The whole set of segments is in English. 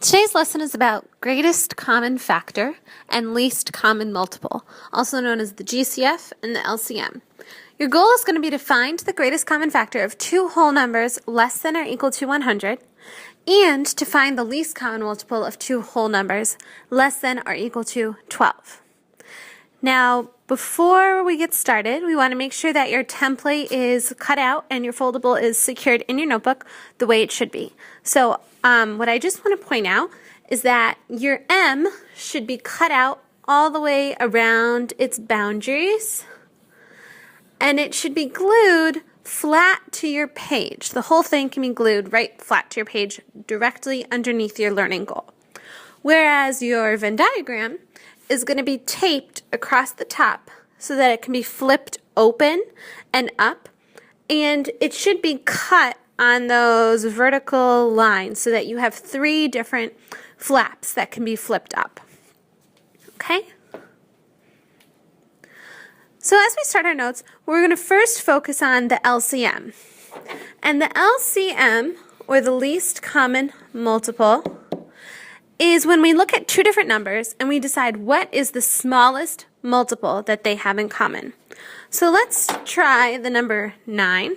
Today's lesson is about greatest common factor and least common multiple, also known as the GCF and the LCM. Your goal is going to be to find the greatest common factor of two whole numbers less than or equal to 100 and to find the least common multiple of two whole numbers less than or equal to 12. Now, before we get started, we want to make sure that your template is cut out and your foldable is secured in your notebook the way it should be. So what I just want to point out is that your M should be cut out all the way around its boundaries, and it should be glued flat to your page. The whole thing can be glued right flat to your page directly underneath your learning goal. Whereas your Venn diagram is going to be taped across the top so that it can be flipped open and up, and it should be cut on those vertical lines so that you have three different flaps that can be flipped up. Okay? So as we start our notes, we're going to first focus on the LCM. And the LCM, or the least common multiple, is when we look at two different numbers and we decide what is the smallest multiple that they have in common. So let's try the number 9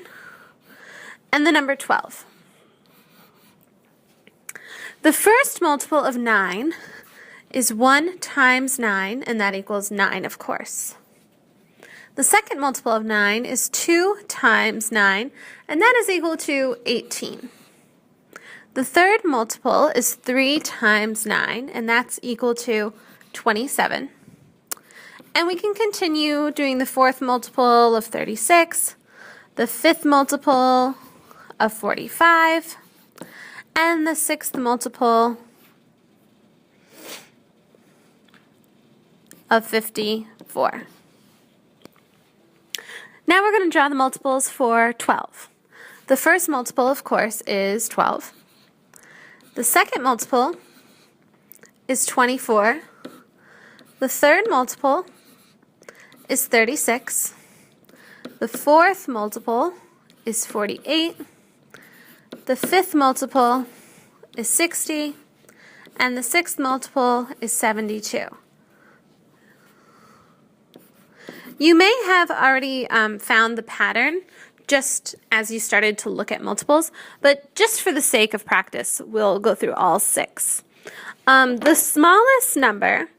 and the number 12. The first multiple of 9 is 1 times 9, and that equals 9, of course. The second multiple of 9 is 2 times 9, and that is equal to 18. The third multiple is 3 times 9, and that's equal to 27. And we can continue doing the fourth multiple of 36, the fifth multiple of 45, and the sixth multiple of 54. Now we're going to draw the multiples for 12. The first multiple, of course, is 12. The second multiple is 24. The third multiple is 36. The fourth multiple is 48. The fifth multiple is 60. And the sixth multiple is 72. You may have already found the pattern just as you started to look at multiples, but just for the sake of practice, we'll go through all 6. The smallest number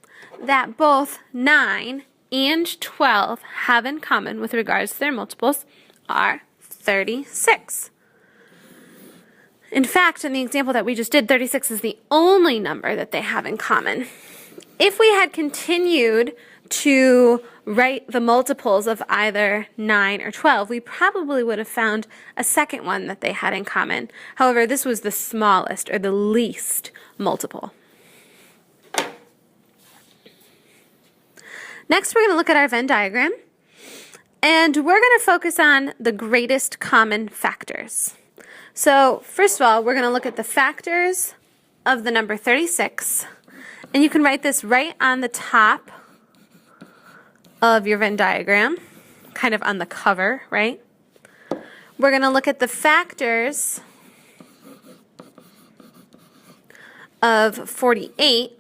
that both 9 and 12 have in common with regards to their multiples are 36. In fact, in the example that we just did, 36 is the only number that they have in common. If we had continued to write the multiples of either 9 or 12, we probably would have found a second one that they had in common. However, this was the smallest or the least multiple. Next, we're going to look at our Venn diagram, and we're going to focus on the greatest common factors. So, first of all, we're going to look at the factors of the number 36, and you can write this right on the top of your Venn diagram, kind of on the cover, right? We're going to look at the factors of 48,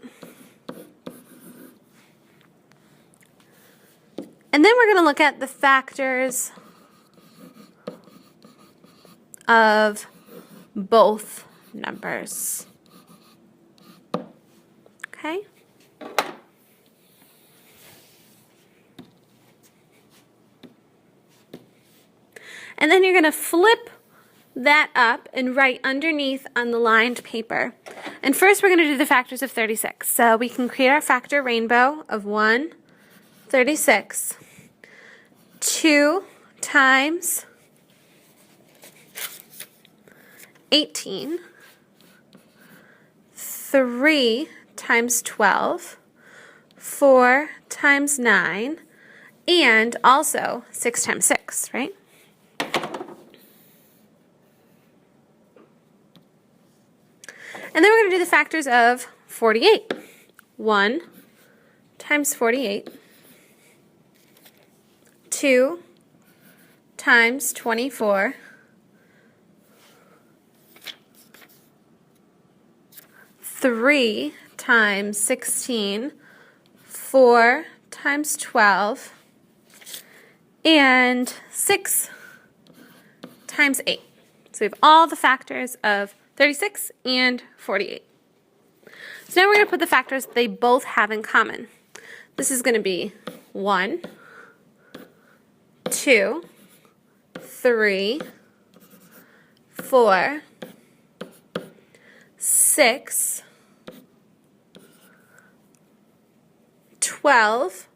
and then we're going to look at the factors of both numbers. Okay? And then you're going to flip that up and write underneath on the lined paper. And first we're going to do the factors of 36. So we can create our factor rainbow of 1, 36, 2 times 18, 3 times 12, 4 times 9, and also 6 times 6, right? And then we're going to do the factors of 48. 1 times 48, 2 times 24, 3 3 times 16, 4 times 12, and 6 times 8. So we have all the factors of 36 and 48. So now we're going to put the factors they both have in common. This is going to be 1, 2, 3, 4, 6, 12,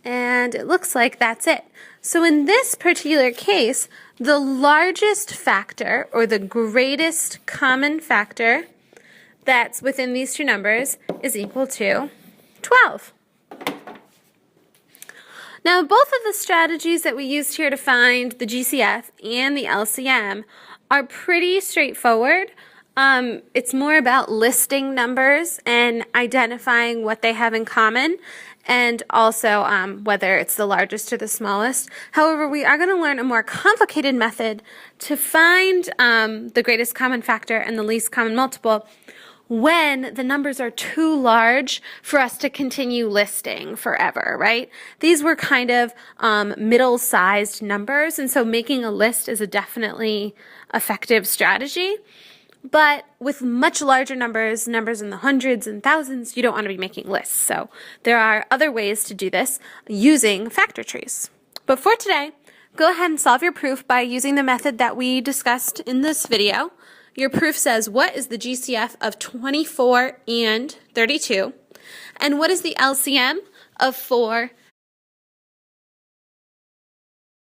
and it looks like that's it. So in this particular case, the largest factor, or the greatest common factor that's within these two numbers, is equal to 12. Now, both of the strategies that we used here to find the GCF and the LCM are pretty straightforward. It's more about listing numbers and identifying what they have in common, and also whether it's the largest or the smallest. However, we are going to learn a more complicated method to find the greatest common factor and the least common multiple when the numbers are too large for us to continue listing forever, right? These were kind of middle-sized numbers, and so making a list is a definitely effective strategy. But with much larger numbers in the hundreds and thousands, you don't want to be making lists. So there are other ways to do this using factor trees. But for today, go ahead and solve your proof by using the method that we discussed in this video. Your proof says, what is the GCF of 24 and 32? And what is the LCM of 4